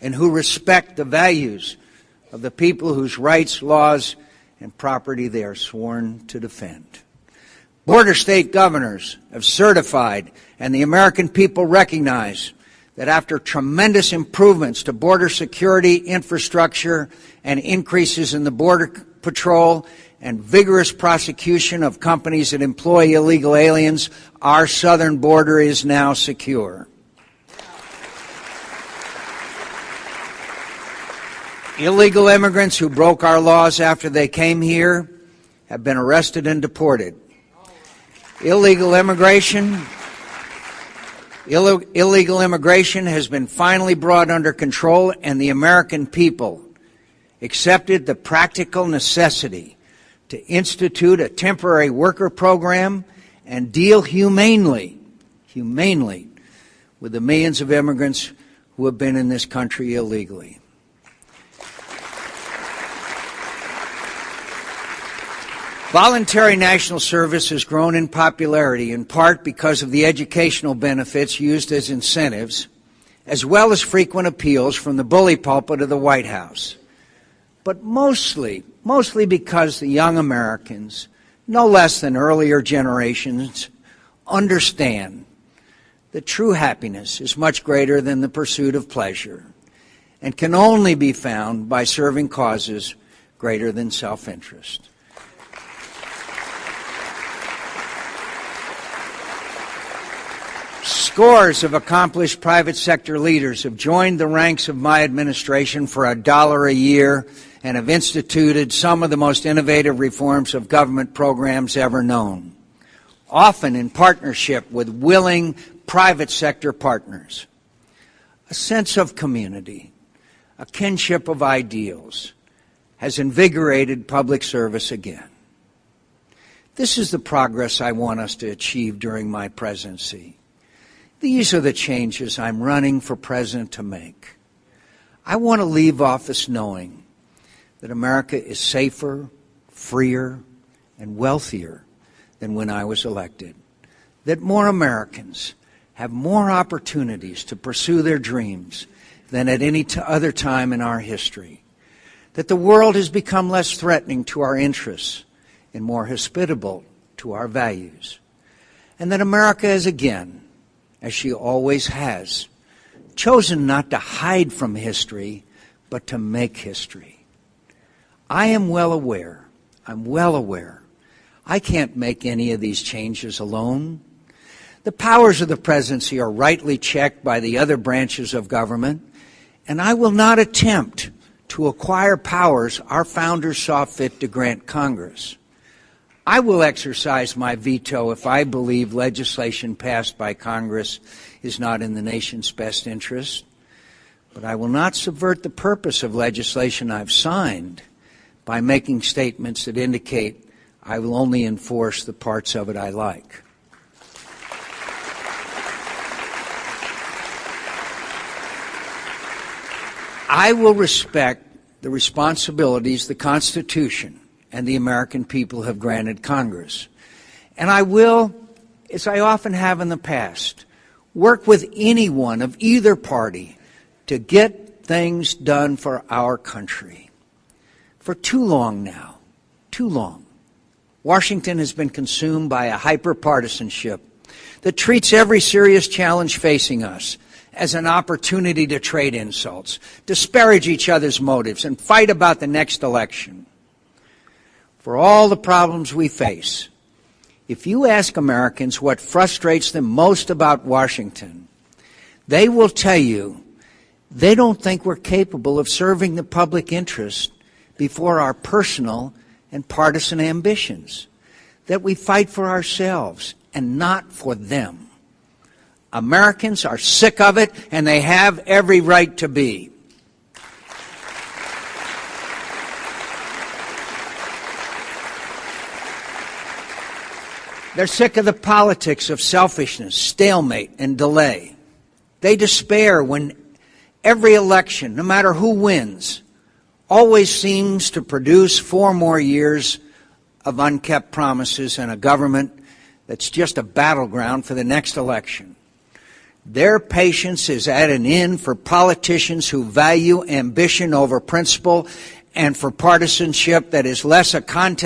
and who respect the values of the people whose rights, laws, and property they are sworn to defend. Border state governors have certified, and the American people recognize, that after tremendous improvements to border security infrastructure and increases in the Border Patrol and vigorous prosecution of companies that employ illegal aliens, our southern border is now secure. Illegal immigrants who broke our laws after they came here have been arrested and deported. Illegal immigration has been finally brought under control, and the American people accepted the practical necessity to institute a temporary worker program and deal humanely with the millions of immigrants who have been in this country illegally. Voluntary national service has grown in popularity, in part because of the educational benefits used as incentives, as well as frequent appeals from the bully pulpit of the White House. But mostly because the young Americans, no less than earlier generations, understand that true happiness is much greater than the pursuit of pleasure and can only be found by serving causes greater than self-interest. Scores of accomplished private sector leaders have joined the ranks of my administration for $1 a year and have instituted some of the most innovative reforms of government programs ever known, often in partnership with willing private sector partners. A sense of community, a kinship of ideals, has invigorated public service again. This is the progress I want us to achieve during my presidency. These are the changes I'm running for president to make. I want to leave office knowing that America is safer, freer, and wealthier than when I was elected, that more Americans have more opportunities to pursue their dreams than at any other time in our history, that the world has become less threatening to our interests and more hospitable to our values, and that America is again, as she always has, chosen not to hide from history, but to make history. I'm well aware, I can't make any of these changes alone. The powers of the presidency are rightly checked by the other branches of government, and I will not attempt to acquire powers our founders saw fit to grant Congress. I will exercise my veto if I believe legislation passed by Congress is not in the nation's best interest, but I will not subvert the purpose of legislation I've signed by making statements that indicate I will only enforce the parts of it I like. I will respect the responsibilities the Constitution and the American people have granted Congress. And I will, as I often have in the past, work with anyone of either party to get things done for our country. For too long now, Washington has been consumed by a hyper-partisanship that treats every serious challenge facing us as an opportunity to trade insults, disparage each other's motives, and fight about the next election. For all the problems we face, if you ask Americans what frustrates them most about Washington, they will tell you they don't think we're capable of serving the public interest before our personal and partisan ambitions, that we fight for ourselves and not for them. Americans are sick of it, and they have every right to be. They're sick of the politics of selfishness, stalemate, and delay. They despair when every election, no matter who wins, always seems to produce 4 more years of unkept promises and a government that's just a battleground for the next election. Their patience is at an end for politicians who value ambition over principle and for partisanship that is less a contest